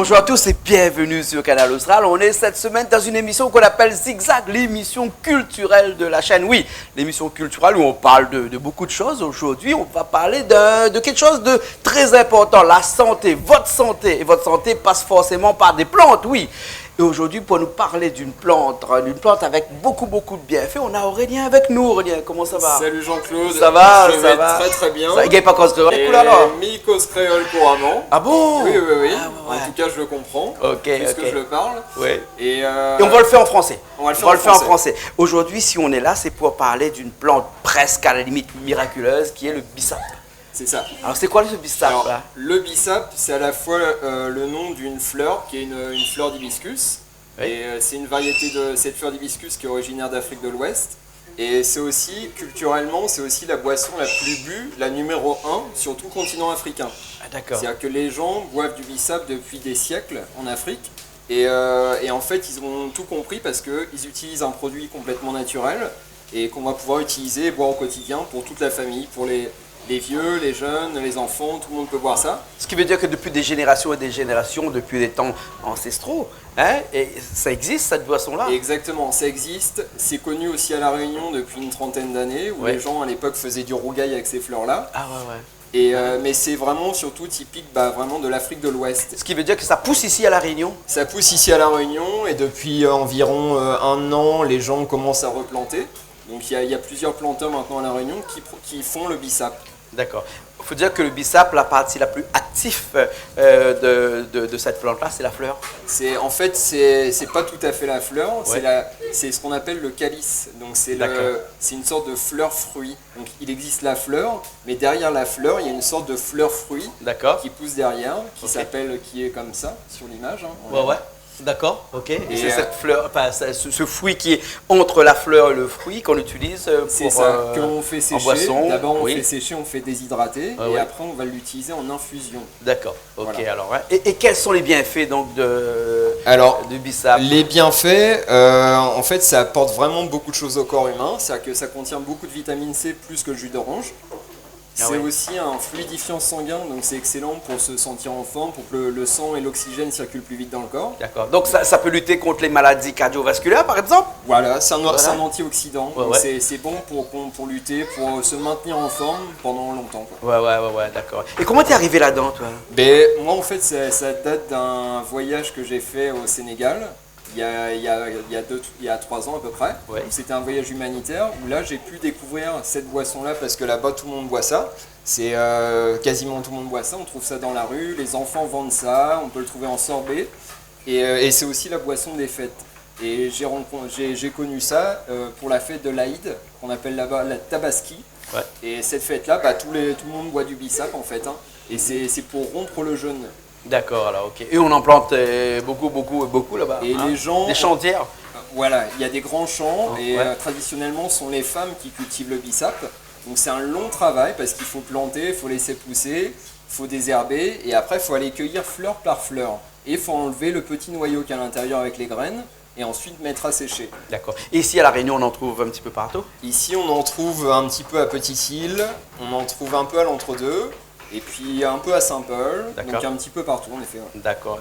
Bonjour à tous et bienvenue sur Canal Austral. On est cette semaine dans une émission qu'on appelle Zigzag, l'émission culturelle de la chaîne. Oui, l'émission culturelle où on parle de beaucoup de choses. Aujourd'hui, on va parler de quelque chose de très important, la santé, votre santé. Et votre santé passe forcément par des plantes, oui. Et aujourd'hui, pour nous parler d'une plante avec beaucoup de bienfaits, on a Aurélien avec nous. Aurélien, comment ça va? Salut Jean-Claude. Ça va? Je vais très bien. Ça gagne pas cause créole. Mi-cause créole couramment. Ah bon? Oui. Ah, ouais. En tout cas, je le comprends. Puisque je le parle. Oui. Et on va le faire en français. On va le faire en français. Aujourd'hui, si on est là, c'est pour parler d'une plante presque à la limite miraculeuse qui est le bissap. C'est ça. Alors, c'est quoi ce bissap là? Le bissap, c'est à la fois le nom d'une fleur qui est une fleur d'hibiscus. Oui. Et c'est une variété de cette fleur d'hibiscus qui est originaire d'Afrique de l'Ouest. Et c'est aussi, culturellement, c'est aussi la boisson la plus bue, la numéro 1 sur tout le continent africain. Ah, d'accord. C'est-à-dire que les gens boivent du bissap depuis des siècles en Afrique. Et en fait, ils ont tout compris parce qu'ils utilisent un produit complètement naturel et qu'on va pouvoir utiliser et boire au quotidien pour toute la famille, pour les vieux, les jeunes, les enfants, tout le monde peut boire ça. Ce qui veut dire que depuis des générations et des générations, depuis des temps ancestraux, et ça existe cette boisson-là? Exactement, ça existe. C'est connu aussi à La Réunion depuis une trentaine d'années, où les gens à l'époque faisaient du rougail avec ces fleurs-là. Ah ouais. Mais c'est vraiment surtout typique vraiment de l'Afrique de l'Ouest. Ce qui veut dire que ça pousse ici à La Réunion? Ça pousse ici à La Réunion et depuis environ un an, les gens commencent à replanter. Donc il y a plusieurs planteurs maintenant à La Réunion qui font le bissap. D'accord. Il faut dire que le bissap, la partie la plus active de cette plante-là, c'est la fleur. En fait, c'est pas tout à fait la fleur, c'est ce qu'on appelle le calice. Donc c'est une sorte de fleur-fruit. Donc il existe la fleur, mais derrière la fleur, il y a une sorte de fleur-fruit qui pousse derrière, qui est comme ça sur l'image. Ouais. D'accord, ok. Et c'est cette fleur, ce fruit qui est entre la fleur et le fruit qu'on utilise c'est ça, qu'on fait sécher. D'abord on fait sécher, on fait déshydrater et après on va l'utiliser en infusion. D'accord, ok. Voilà. Alors, et quels sont les bienfaits donc du bissap? Les bienfaits, en fait ça apporte vraiment beaucoup de choses au corps humain. C'est-à-dire que ça contient beaucoup de vitamine C plus que le jus d'orange. C'est aussi un fluidifiant sanguin, donc c'est excellent pour se sentir en forme, pour que le sang et l'oxygène circulent plus vite dans le corps. D'accord. Donc ça peut lutter contre les maladies cardiovasculaires, par exemple? Voilà, c'est un antioxydant. C'est bon pour lutter, pour se maintenir en forme pendant longtemps. Ouais, d'accord. Et comment t'es arrivé là-dedans, toi? Moi, en fait, ça date d'un voyage que j'ai fait au Sénégal. Il y a 3 ans à peu près. C'était un voyage humanitaire où là j'ai pu découvrir cette boisson-là parce que là-bas tout le monde boit ça. C'est quasiment tout le monde boit ça, on trouve ça dans la rue, les enfants vendent ça, on peut le trouver en sorbet. Et c'est aussi la boisson des fêtes. Et j'ai connu ça pour la fête de l'Aïd, qu'on appelle là-bas la Tabaski. Et cette fête-là, tout le monde boit du bissap en fait. Et c'est pour rompre le jeûne. D'accord, alors ok. Et on en plante beaucoup là-bas. Et les gens. Des chantières. Voilà, il y a des grands champs et traditionnellement ce sont les femmes qui cultivent le bissap. Donc c'est un long travail parce qu'il faut planter, il faut laisser pousser, il faut désherber et après il faut aller cueillir fleur par fleur. Et il faut enlever le petit noyau qui est à l'intérieur avec les graines et ensuite mettre à sécher. D'accord. Et ici à La Réunion on en trouve un petit peu partout? Ici on en trouve un petit peu à Petite-Île, on en trouve un peu à l'Entre-deux. Et puis un peu à Saint-Paul, donc un petit peu partout en effet. D'accord.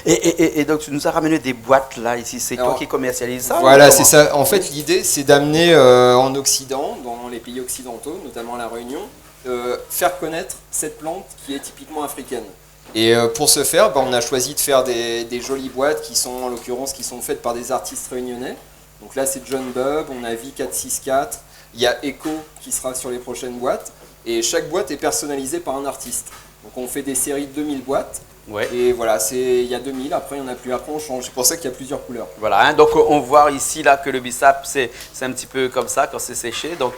Et donc tu nous as ramené des boîtes là ici, c'est toi qui commercialise ça? Voilà, c'est ça. En fait l'idée c'est d'amener en Occident, dans les pays occidentaux, notamment à La Réunion, faire connaître cette plante qui est typiquement africaine. Et pour ce faire, on a choisi de faire des jolies boîtes qui sont en l'occurrence faites par des artistes réunionnais. Donc là c'est John Bub, on a V464, il y a Echo qui sera sur les prochaines boîtes. Et chaque boîte est personnalisée par un artiste. Donc on fait des séries de 2000 boîtes. Et voilà, il y a 2000, après il n'y en a plus, après on change. C'est pour ça qu'il y a plusieurs couleurs. Voilà, donc on voit ici là que le bissap c'est un petit peu comme ça quand c'est séché. Donc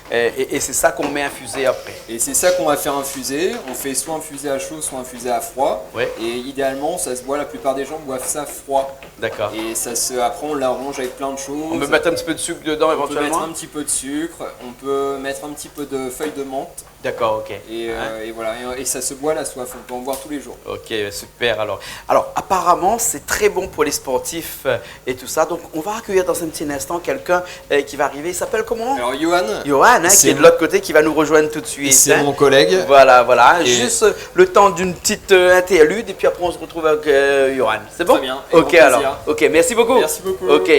et c'est ça qu'on met infusé après. Et c'est ça qu'on va faire infuser. On fait soit infusé à chaud, soit infusé à froid. Et idéalement, ça se boit, la plupart des gens boivent ça froid. D'accord. Et après on l'arrange avec plein de choses. On peut mettre un petit peu de sucre dedans éventuellement. On peut mettre un petit peu de sucre, on peut mettre un petit peu de feuilles de menthe D'accord, ok. Et voilà, et ça se boit la soif, on peut en boire tous les jours. Ok, super. Alors apparemment, c'est très bon pour les sportifs et tout ça. Donc, on va accueillir dans un petit instant quelqu'un qui va arriver. Il s'appelle comment? Alors, Johan. Johan, qui est de l'autre côté, qui va nous rejoindre tout de suite. C'est mon collègue. Voilà. Juste le temps d'une petite interlude et puis après, on se retrouve avec Johan. C'est bon? Très bien. Ok, alors. Ok, merci beaucoup. Merci beaucoup. Ok.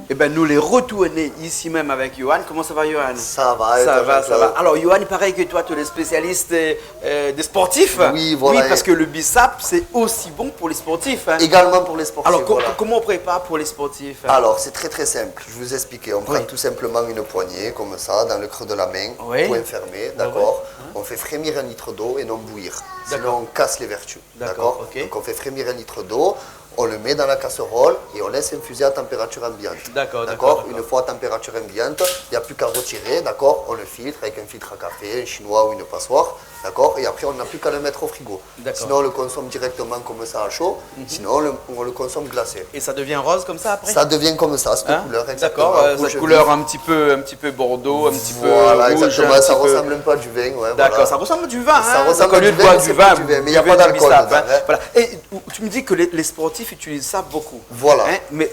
Eh ben, nous les retourner ici même avec Johan. Comment ça va, Johan? Ça va, ça va. Alors, Johan, il paraît que toi, tu es le spécialiste des sportifs. Oui, voilà. Oui, parce que le BISAP, c'est aussi bon pour les sportifs. Hein. Également pour les sportifs. Alors, voilà. comment on prépare pour les sportifs? Alors, c'est très simple. Je vais vous expliquer. On prend tout simplement une poignée, comme ça, dans le creux de la main, point fermé, d'accord. On fait frémir 1 litre d'eau et non bouillir. Sinon, on casse les vertus. D'accord. Donc, on fait frémir 1 litre d'eau. On le met dans la casserole et on laisse infuser à température ambiante. D'accord. Une fois à température ambiante, il n'y a plus qu'à retirer, d'accord. On le filtre avec un filtre à café, un chinois ou une passoire, d'accord. Et après, on n'a plus qu'à le mettre au frigo. Sinon, on le consomme directement comme ça à chaud. Sinon, on le consomme glacé. Et ça devient rose comme ça après? Ça devient comme ça, cette couleur. Exactement. D'accord. Cette couleur un petit peu bordeaux, un petit peu voilà, rouge. Exactement. Ça ressemble un peu à du vin. Ouais, d'accord. Voilà. Ça ressemble à du vin. Ça hein. ressemble au lieu de boire du vin, mais il n'y a pas d'alcool. Voilà. Et tu me dis que les sportifs utilisent ça beaucoup. Voilà. Hein, mais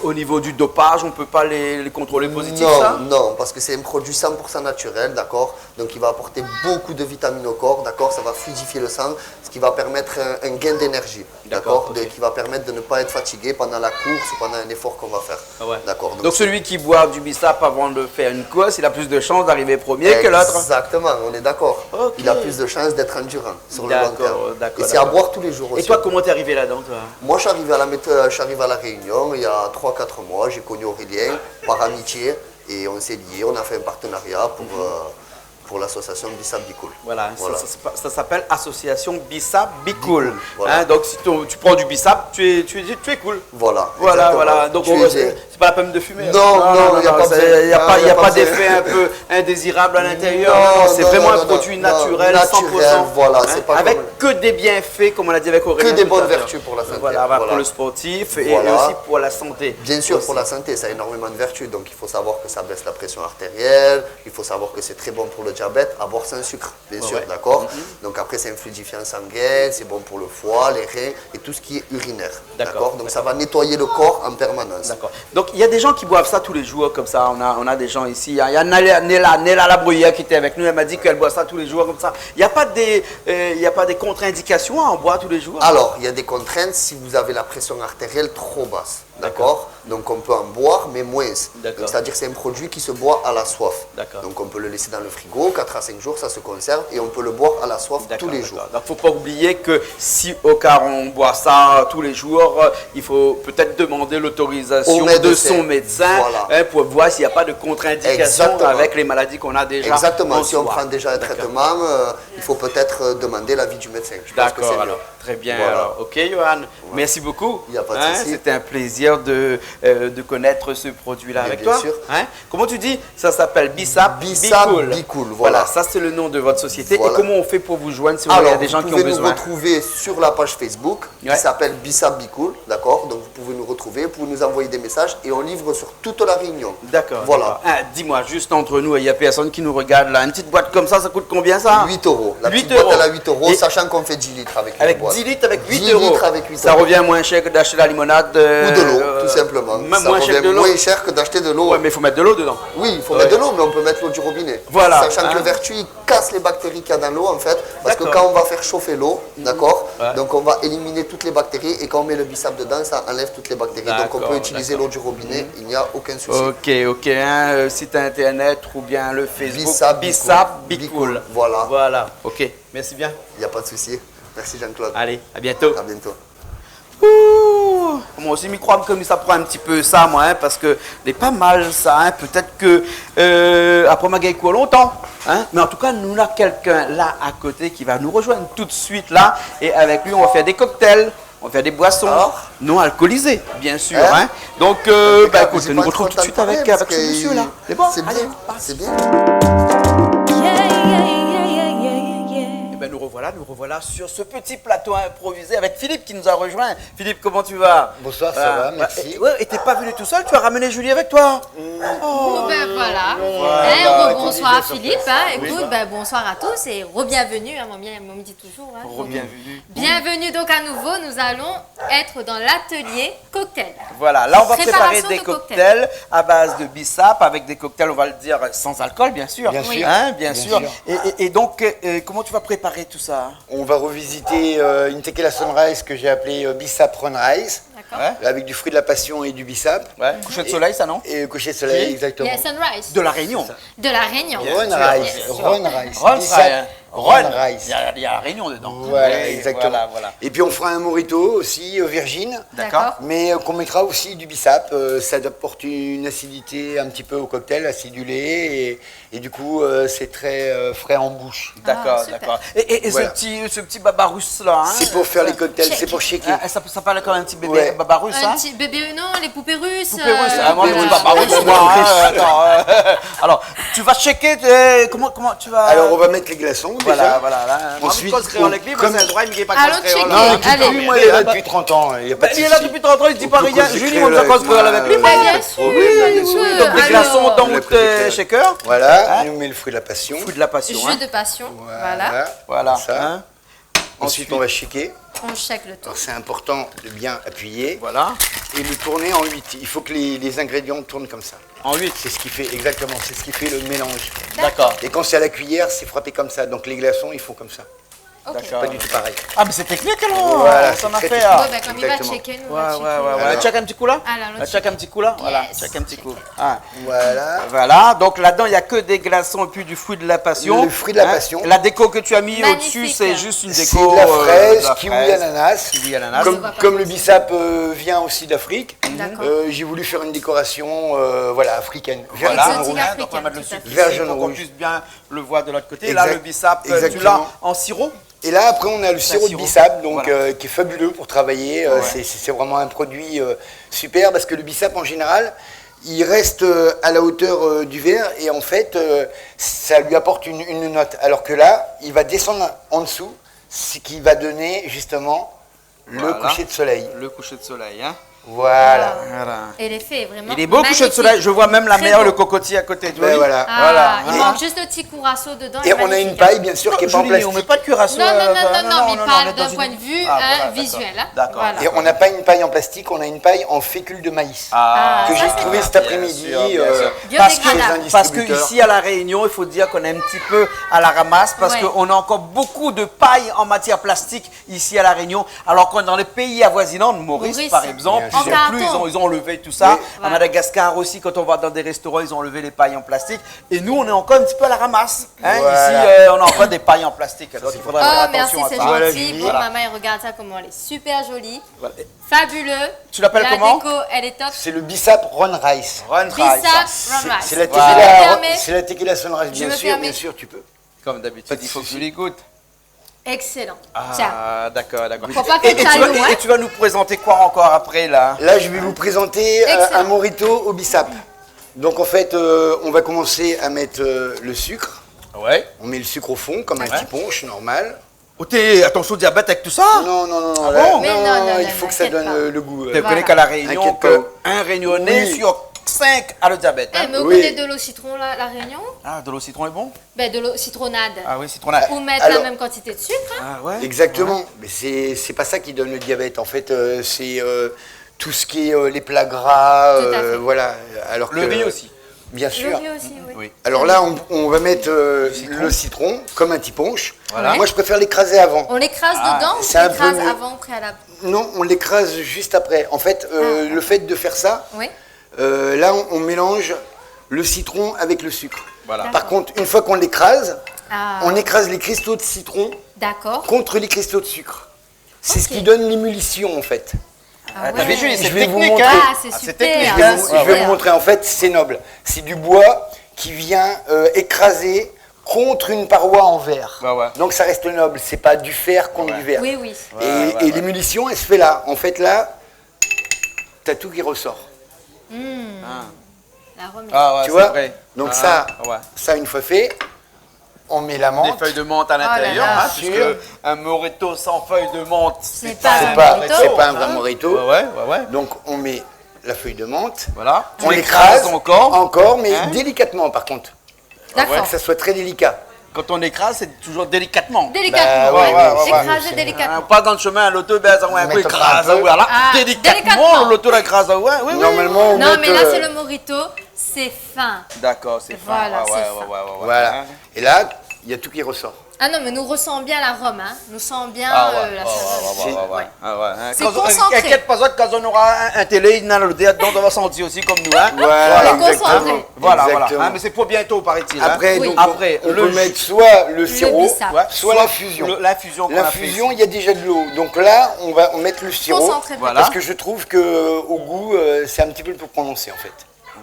au niveau du dopage, on ne peut pas les contrôler positif, ça? Non, parce que c'est un produit 100% naturel, d'accord. Donc il va apporter beaucoup de vitamines au corps, d'accord. Ça va fluidifier le sang, ce qui va permettre un gain d'énergie, d'accord. Okay. Qui va permettre de ne pas être fatigué pendant la course ou pendant un effort qu'on va faire. Ah ouais. D'accord. Donc celui qui boit du BISAP avant de faire une course, il a plus de chances d'arriver premier que l'autre. Exactement, on est d'accord. Okay. Il a plus de chances d'être endurant sur le long terme. D'accord. Et c'est à boire tous les jours aussi. Et toi, comment t'es arrivé là-dedans, toi? Moi, je suis arrivé à La Réunion il y a 3-4 mois. J'ai connu Aurélien par amitié et on s'est liés. On a fait un partenariat pour l'association BISAP Bicool. Voilà. Ça s'appelle Association BISAP Bicool. Voilà. Hein, donc si tu prends du BISAP, tu es cool. Voilà. Donc c'est pas la peine de fumer. Non, il n'y a pas d'effet un peu indésirable à l'intérieur. Non, c'est vraiment un produit naturel, 100%. Voilà, hein, c'est pas avec que des bienfaits, comme on l'a dit avec Aurélien. Que des bonnes vertus pour la santé. Voilà, pour le sportif et aussi pour la santé. Bien sûr, pour la santé, ça a énormément de vertus. Donc il faut savoir que ça baisse la pression artérielle, il faut savoir que c'est très bon pour le diabète, à boire sans sucre, bien sûr, d'accord. Donc après, c'est un fluidifiant sanguin, c'est bon pour le foie, les reins et tout ce qui est urinaire, d'accord. Donc ça va nettoyer le corps en permanence. D'accord. Donc il y a des gens qui boivent ça tous les jours, comme ça. On a des gens ici. Il y a Néla la bruyère qui était avec nous. Elle m'a dit qu'elle boit ça tous les jours, comme ça. Il n'y a pas des contre-indications à en boire tous les jours? Alors, il y a des contraintes si vous avez la pression artérielle trop basse. D'accord. Donc on peut en boire, mais moins. C'est-à-dire que c'est un produit qui se boit à la soif. Donc on peut le laisser dans le frigo, 4 à 5 jours, ça se conserve et on peut le boire à la soif tous les jours. Donc il ne faut pas oublier que si au cas on boit ça tous les jours, il faut peut-être demander l'autorisation de son médecin pour voir s'il n'y a pas de contre-indication avec les maladies qu'on a déjà. Exactement. Si on prend déjà un traitement, il faut peut-être demander l'avis du médecin. D'accord, alors. Très bien. Voilà. Alors, ok, Johan. Merci beaucoup. Il n'y a pas de souci. C'était un plaisir de connaître ce produit-là avec toi. Bien sûr. Comment tu dis? Ça s'appelle BISAP Bicool. Voilà, ça c'est le nom de votre société. Et comment on fait pour vous joindre si il y a des gens qui ont besoin? Vous pouvez nous retrouver sur la page Facebook qui s'appelle BISAP Bicool, d'accord. Donc vous pouvez nous retrouver, vous pouvez nous envoyer des messages et on livre sur toute la Réunion. D'accord. Voilà. Dis-moi, juste entre nous, il n'y a personne qui nous regarde là. Une petite boîte comme ça coûte combien ça? 8 €. La petite boîte elle a 8 €, sachant qu'on fait 10 litres avec une boîte. 10 litres avec 8 €. Avec 8 ça revient moins cher que d'acheter la limonade. Ou de l'eau, tout simplement. Même ça revient moins cher que d'acheter de l'eau. Ouais, mais il faut mettre de l'eau dedans. Oui, il faut mettre de l'eau, mais on peut mettre l'eau du robinet. Voilà. Sachant que le vertu, il casse les bactéries qu'il y a dans l'eau, en fait. Parce que quand on va faire chauffer l'eau, d'accord, donc on va éliminer toutes les bactéries. Et quand on met le BISAP dedans, ça enlève toutes les bactéries. Donc on peut utiliser l'eau du robinet, il n'y a aucun souci. Ok. Site internet ou bien le Facebook. BISAP Bicool. Voilà. Ok. Merci bien. Il n'y a pas de souci. Merci Jean-Claude. Allez, à bientôt. À bientôt. Moi aussi, je crois que ça prend un petit peu ça, moi, parce que c'est pas mal ça. Peut-être que après ma gagne longtemps. Mais en tout cas, nous avons quelqu'un là à côté qui va nous rejoindre tout de suite là. Et avec lui, on va faire des cocktails. On va faire des boissons non alcoolisées, bien sûr. Donc, écoute, nous retrouvons tout de suite avec ce monsieur-là. C'est bon? C'est bien. C'est bien. ben nous revoilà sur ce petit plateau improvisé avec Philippe qui nous a rejoint. Philippe, comment tu vas? Bonsoir, ça va, merci. Et t'es pas venu tout seul, tu as ramené Julie avec toi? Ben bonsoir Philippe, écoute, bonsoir à tous et re-bienvenue, on me dit toujours. Re-bienvenue. Bienvenue donc à nouveau, nous allons être dans l'atelier cocktail. Voilà, là on va préparer des cocktails à base de bissap, avec des cocktails, on va le dire, sans alcool bien sûr. Bien sûr. Bien sûr. Et donc, comment tu vas préparer tout ça? On va revisiter une tequila sunrise que j'ai appelée bissap runrise. Avec du fruit de la passion et du bissap. Ouais. Coucher de soleil, ça non? Et coucher de soleil, exactement. Yeah, sunrise. De la Réunion. De la Réunion. Runrise. Runrise. Il y a la Réunion dedans. Voilà, exactement. Voilà. Et puis on fera un mojito aussi, virgin. D'accord. Mais qu'on mettra aussi du bissap. Ça apporte une acidité un petit peu au cocktail, acidulé. Et du coup, c'est très frais en bouche. D'accord. Et voilà. ce petit babarus là. C'est pour faire les cocktails, c'est pour shaker. Ça parle comme un petit bébé babarus, Un petit bébé, non, les poupées russes. Poupées russes, moi les petits babarus, moi. Alors, tu vas shaker, comment tu vas... Alors, on va mettre les glaçons déjà. Voilà. Ensuite, comme c'est le droit, il n'est pas allons créole. checker. Allez. Moi, il est là depuis 30 ans, il n'y a pas de Il souci. est là depuis 30 ans, il ne dit pas rien. Julie, on nous a cause créole avec lui. Bien sûr. Donc, des glaçons dans notre shaker. Voilà, on met le fruit de la passion. Fruit de la passion. Jus de passion. Voilà. Ça. Ensuite, on va shaker. On shake le tout. Alors, c'est important de bien appuyer. Voilà. Et le tourner en 8. Il faut que les ingrédients tournent comme ça. En 8. C'est ce qui fait, exactement, c'est ce qui fait le mélange. D'accord. Et quand c'est à la cuillère, c'est frappé comme ça. Donc les glaçons, ils font comme ça. D'accord. Pas du tout pareil. Ah, mais c'est technique alors. Voilà, ça m'a c'est fait. très Comme il va checker, nous on va checker. Ouais. Check un petit coup là. Alors, Check un petit coup là. Voilà. Yes. Check un petit coup. Voilà. Donc là-dedans, il n'y a que des glaçons et puis du fruit de la passion. Le fruit de la passion. La déco que tu as mis Magnifique. au-dessus, c'est juste une C'est déco. de la fraise, kiwi ananas. Kiwi ananas. Comme le bissap vient aussi d'Afrique, D'accord. j'ai voulu faire une décoration africaine. Voilà. Exotique Donc africaine, on va mettre le tout à sucre fait. Vert, ici jaune, pour qu'on rouge. puisse bien le voir de l'autre côté. Et là, le bissap, tu l'as Exactement. en sirop. Et là, après, on a le sirop de sirop. bissap, donc, Voilà. qui est fabuleux pour travailler. C'est vraiment un produit super parce que le bissap, en général, il reste à la hauteur du verre et en fait, ça lui apporte une note. Alors que là, il va descendre en dessous, ce qui va donner justement le coucher de soleil. Le coucher de soleil, hein. Voilà. Et l'effet est vraiment Il est beau coucher de magnifique. soleil. Je vois même la Très mer, beau. le cocotier à côté de lui. Ben voilà. Il manque juste le petit curaçao dedans. Et on a une paille, bien sûr, qui est pas en Julie, plastique. on met pas de cuirassé. Non, mais on parle est dans d'un une- point de vue voilà, visuel. D'accord. Voilà. Et on n'a pas une paille en plastique, on a une paille en fécule de maïs. que ça, j'ai c'est trouvé bien. cet après-midi. Bien sûr. Biodégradable. Parce que ici à La Réunion, il faut dire qu'on est un petit peu à la ramasse parce Ouais. qu'on a encore beaucoup de paille en matière plastique ici à La Réunion. Alors qu'on est dans les pays avoisinants, Maurice par exemple, Bien sûr. ils ont enlevé tout ça. Oui. À Madagascar aussi, quand on va dans des restaurants, ils ont enlevé les pailles en plastique. Et nous, on est encore un petit peu à la ramasse. Hein. Voilà. Ici, on a encore des pailles en plastique. Donc il faudra faire Oh, merci, attention c'est à ça. gentil. Bon, maman, elle regarde ça, comment elle est super jolie. Voilà. Fabuleux. Tu l'appelles La comment? déco, elle est top. C'est le bissap run rice. Run Bissap, rice. run rice. C'est la Je me permets. c'est la tequila sunrise, Je me bien permets. sûr, tu peux. Comme d'habitude, il faut que je les goûte. Excellent. Tiens. Ah, d'accord. Faut pas que ça loin. Et tu vas nous présenter quoi encore après là? Là, je vais vous présenter Excellent. un mojito au bissap. Donc en fait, on va commencer à mettre le sucre. Ouais. On met le sucre au fond, comme un petit punch normal. Oh, attention au diabète avec tout ça? Non, Ah là, bon? Mais non, il faut que ça t'inquiète donne pas. le goût. Tu connais qu'à La Réunion, Inquiète qu'un Réunionnais Oui. sur 5 a le diabète. Hein? Mais vous Oui. connaissez de l'eau citron, la Réunion? Ah, de l'eau citron est bon? Ben, de l'eau citronnade. Ah oui, citronnade. Ou mettre Alors- la même quantité de sucre. Hein. Ah ouais? Exactement, mais c'est pas ça qui donne le diabète. En fait, c'est tout ce qui est les plats gras, Tout à fait. voilà. Alors Le que- riz aussi. Bien Le sûr. riz aussi, oui. Oui. Alors là, on va mettre le citron comme un petit punch. Voilà. Moi, je préfère l'écraser avant. On l'écrase dedans ou c'est un on l'écrase peu mieux. avant au préalable? Non, on l'écrase juste après. En fait, le fait de faire ça, Oui. là, on mélange le citron avec le sucre. Voilà. Par contre, une fois qu'on l'écrase, Ah. on écrase les cristaux de citron D'accord. contre les cristaux de sucre. C'est ce Ok. qui donne l'émulsion, en fait. Ah T'as vu, Julie, Je c'est vais vous technique, montrer. hein? Ah, c'est super. technique, Ah, hein? c'est Je vais super. vous montrer, en fait, c'est noble. C'est du bois qui vient écraser contre une paroi en verre. Ouais, ouais. Donc ça reste noble, c'est pas du fer contre du verre. Oui, oui. Et l'émulsion, elle se fait là. En fait, là, t'as tout qui ressort. La remise. Ah ouais, Tu c'est vois vrai. Donc Ah, ouais. ça, une fois fait, on met la menthe. Des feuilles de menthe à l'intérieur, là là. puisque un Morito sans feuilles de menthe, C'est pas un vrai Morito. Ouais. Donc on met la feuille de menthe. Voilà. On Tu l'écrase encore, mais délicatement par contre. D'accord. Que ça soit très délicat. Quand on écrase, c'est toujours délicatement. Délicatement, Bah, ouais. écraser délicatement. On passe dans le chemin, l'auto, ben, ça va un peu Mettre écrase. un peu. Voilà. Ah, Délicatement, délicatement. l'auto l'écrase. Ouais, oui. Normalement, on Non, met, mais là, c'est le Morito, c'est fin. D'accord, c'est fin. Voilà, Ouais, c'est ouais, fin. ouais. Voilà. Et là, il y a tout qui ressort. Ah non, mais nous ressent bien l'arôme, hein. Nous sent bien Ah la saveur. ouais. Ah ouais. C'est concentré. Inquiète pas, quand on aura un télé, il on va sentir aussi comme nous. Hein. Voilà, On est concentré. Voilà. Exactement. Hein, mais c'est pour bientôt, paraît-il. Après, Oui. donc, Après, on le peut jus. mettre soit le sirop, bissap. Ouais, soit l'infusion. L'infusion qu'on a fait L'infusion, ici. il y a déjà de l'eau. Donc là, on va mettre le sirop. Concentré. Voilà. Parce que je trouve que au goût, c'est un petit peu plus prononcé en fait.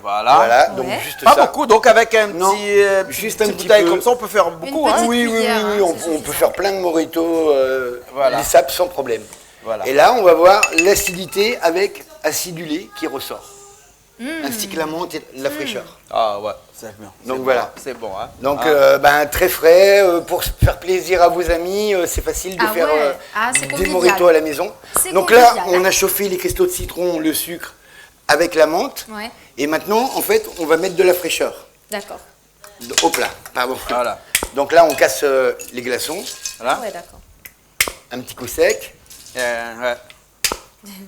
Voilà. Donc Ouais. juste Pas ça. beaucoup, donc avec un Non, petit, juste un petite petit bouteille peu. comme ça, on peut faire beaucoup. petite Hein. Oui, cuillère, hein, on c'est peut suffisant. faire plein de moritos, Voilà. des sapes sans problème. Voilà. Et là, on va voir l'acidité avec acidulé qui ressort. Ainsi que la menthe et la fraîcheur. Ah ouais, c'est bien. Donc C'est voilà. bon, c'est bon. Hein. Donc très frais, pour faire plaisir à vos amis, c'est facile de Ah faire ouais. Ah, c'est des convivial. moritos à la maison. C'est Donc là, convivial. on a chauffé les cristaux de citron, le sucre avec la menthe. Ouais, Et maintenant, en fait, on va mettre de la fraîcheur d'accord. au plat. Pardon. Voilà. Donc là, on casse les glaçons, Voilà. Ouais, d'accord. un petit coup sec. Ouais.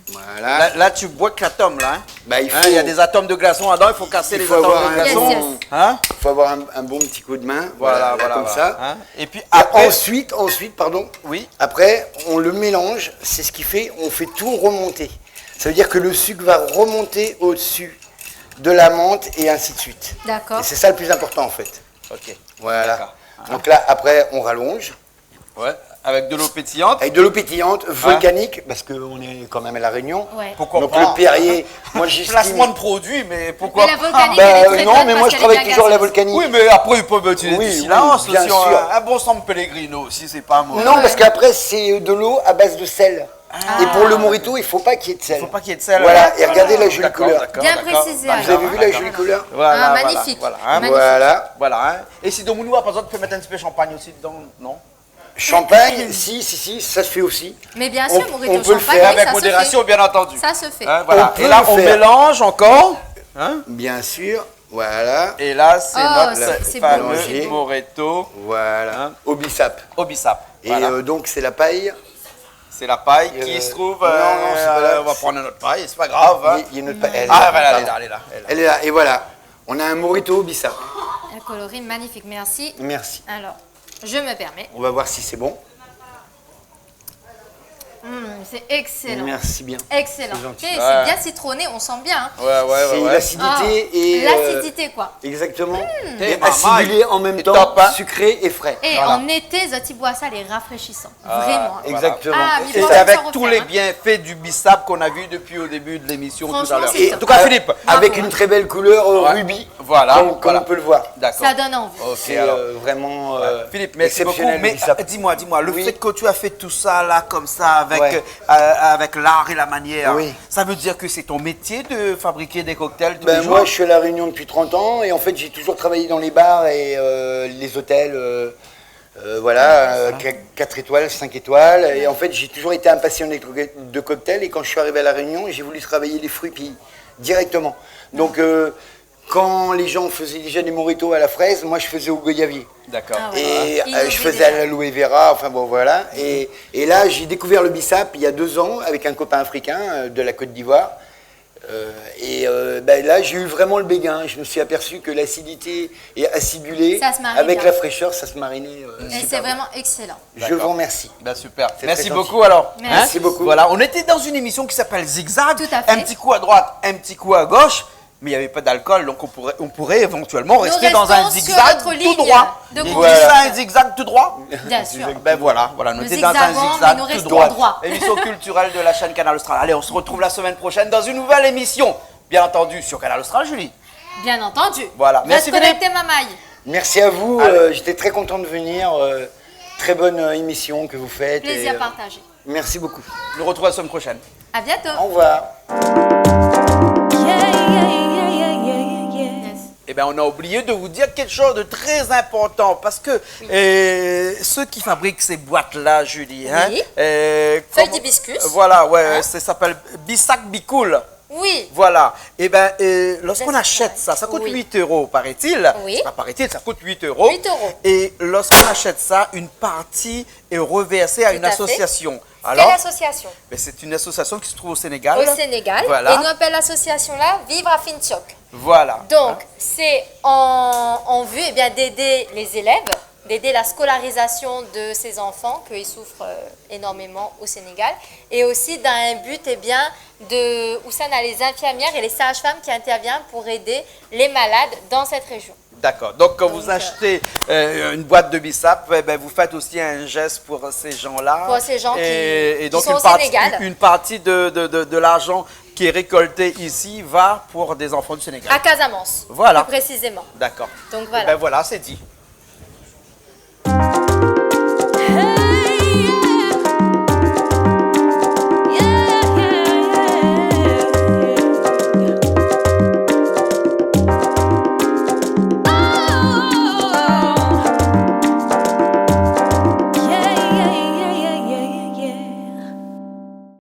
Voilà. Là, tu bois que l'atome, là. Hein. Bah, il Il y a des atomes de glaçons dedans, il faut casser Il les faut atomes avoir de un glaçons. Yes, yes. Hein. faut avoir un bon petit coup de main. Voilà, comme ça. Hein. Et puis Et après, ensuite, pardon. oui. Après, on le mélange. C'est ce qui fait, on fait tout remonter. Ça veut dire que le sucre va remonter au-dessus de la menthe et ainsi de suite. D'accord. Et c'est ça le plus important en fait. Ok. Voilà. D'accord. Donc là, après, on rallonge. Ouais. Avec de l'eau pétillante. Avec de l'eau pétillante, volcanique, parce qu'on est quand même à La Réunion. Ouais. Pourquoi Donc pas, le Perrier, moi j'estime... Placement de produits, mais pourquoi Mais la pas. volcanique, elle est très non, bonne mais parce moi je qu'elle est travaille bien toujours à la gazeuse. volcanique. Oui, mais après, ils peuvent utiliser Oui, du oui, silence. bien si sûr. un bon San Pellegrino aussi, c'est pas mauvais. Non, parce qu'après c'est de l'eau à base de sel. Et pour le morito, il ne faut pas qu'il y ait de sel. Il faut pas qu'il y ait de sel. Voilà, et regardez la jolie D'accord, couleur. d'accord, Bien d'accord. précisé, D'accord, Vous avez vu la d'accord. jolie couleur? Voilà, Ah, voilà, magnifique. Voilà, hein. Magnifique. Voilà. Voilà, hein. Et si Domounou, par exemple, tu peux mettre un petit peu de champagne aussi dedans, non? Champagne, si, ça se fait aussi. Mais bien sûr, On Morito peut le champagne, faire oui, Avec ça modération, se bien entendu. fait. Ça se fait. Hein, voilà. On peut Et là, le on faire. mélange encore. Hein. Bien sûr, voilà. Et là, c'est Oh, notre c'est beau, fameux c'est beau. Moretto Voilà. Hein. Au bissap. au bissap. Et Voilà. donc c'est la paille. C'est la paille qui se trouve. non, c'est pas là. on va prendre notre paille, c'est pas grave. Hein. Oui, il y a notre paille. Elle est Ah, là, voilà, elle est pardon. là, elle est là. elle est là. Elle est là. Et voilà. On a un morito au bissap. Un coloris magnifique, merci. Merci. Alors, je me permets. On va voir si c'est bon. C'est excellent. Merci bien. Excellent. C'est gentil. Et Ouais. c'est bien citronné, on sent bien. Hein. C'est l'acidité et L'acidité, quoi. exactement. T'es Et maman, acidulé en même c'est temps, top, hein. sucré et frais. Et Voilà. en été, Zoti boit ça, les rafraîchissant. Vraiment. hein. Exactement. Ah, mais Et faut c'est s'en avec refaire, tous les hein. bienfaits du bissap qu'on a vu depuis au début de l'émission tout à Franchement, l'heure. c'est En top. tout cas, Philippe. Avec Bravo, une hein. très belle couleur Ouais. rubis. Voilà, Comme voilà. on peut le voir. D'accord. Ça donne envie. Ok, C'est alors. vraiment Philippe, merci beaucoup. exceptionnel. le Mais bissap. dis-moi, le Oui. fait que tu as fait tout ça là, comme ça, avec, Ouais. avec l'art et la manière, Oui. ça veut dire que c'est ton métier de fabriquer des cocktails tous Ben, les jours? moi, je suis à La Réunion depuis 30 ans et en fait, j'ai toujours travaillé dans les bars et les hôtels, 4 étoiles, 5 étoiles. Et en fait, j'ai toujours été un passionné de cocktails et quand je suis arrivé à La Réunion, j'ai voulu travailler les fruits puis directement. Donc, quand les gens faisaient déjà des mojitos à la fraise, moi, je faisais au goyavier. D'accord. Ah ouais. Et Innover je faisais déjà. à l'aloe vera, enfin bon voilà. Et là, j'ai découvert le bissap il y a 2 ans avec un copain africain de la Côte d'Ivoire. Là, j'ai eu vraiment le béguin. Je me suis aperçu que l'acidité et acidulé, Ça se marie avec bien. la fraîcheur, ça se marinait. Et super c'est bien. vraiment excellent. Je vous remercie. Ben, super. C'est Merci très beaucoup gentil. alors. Merci beaucoup. Voilà, on était dans une émission qui s'appelle Zigzag. Tout à fait. Un petit coup à droite, un petit coup à gauche. Mais il n'y avait pas d'alcool, donc on pourrait éventuellement rester dans un restons sur zigzag notre tout ligne droit. de Il conduite. dit ça, un zigzag tout droit? Bien sûr. Ben voilà, nous Nous étions dans un zigzagons, zigzag mais nous tout restons droit. droits. Émission culturelle de la chaîne Canal Austral. Allez, on se retrouve la semaine prochaine dans une nouvelle émission. Bien entendu, sur Canal Austral, Julie. Bien entendu. Voilà. Merci, Reste connecté, Mamaï. Merci à vous. Allez. J'étais très content de venir. Très bonne émission que vous faites. Plaisir et, partagé. merci beaucoup. On nous retrouve la semaine prochaine. À bientôt. Au revoir. Yes. Et eh bien, on a oublié de vous dire quelque chose de très important parce que ceux qui fabriquent ces boîtes-là, Julie, feuilles d'hibiscus. Voilà, ouais, ça s'appelle Bissac Bicool. Oui. Voilà. Et bien, lorsqu'on achète ça coûte 8 euros, paraît-il. Oui. Pas paraît-il, ça coûte 8 euros. 8 euros. Et lorsqu'on achète ça, une partie est reversée à une association. Alors, quelle association? C'est une association qui se trouve au Sénégal. Au Sénégal. Voilà. Et nous appelle l'association-là Vivre à Finchok. Voilà. Donc, c'est en vue d'aider les élèves, d'aider la scolarisation de ces enfants qui souffrent énormément au Sénégal, et aussi dans un but où ça a les infirmières et les sages-femmes qui interviennent pour aider les malades dans cette région. D'accord. Donc, quand vous achetez une boîte de bissap, vous faites aussi un geste pour ces gens-là. Pour ces gens qui donc sont au Sénégal. Une partie de l'argent qui est récolté ici va pour des enfants du Sénégal. À Casamance. Voilà. Plus précisément. D'accord. Donc voilà. Voilà, c'est dit.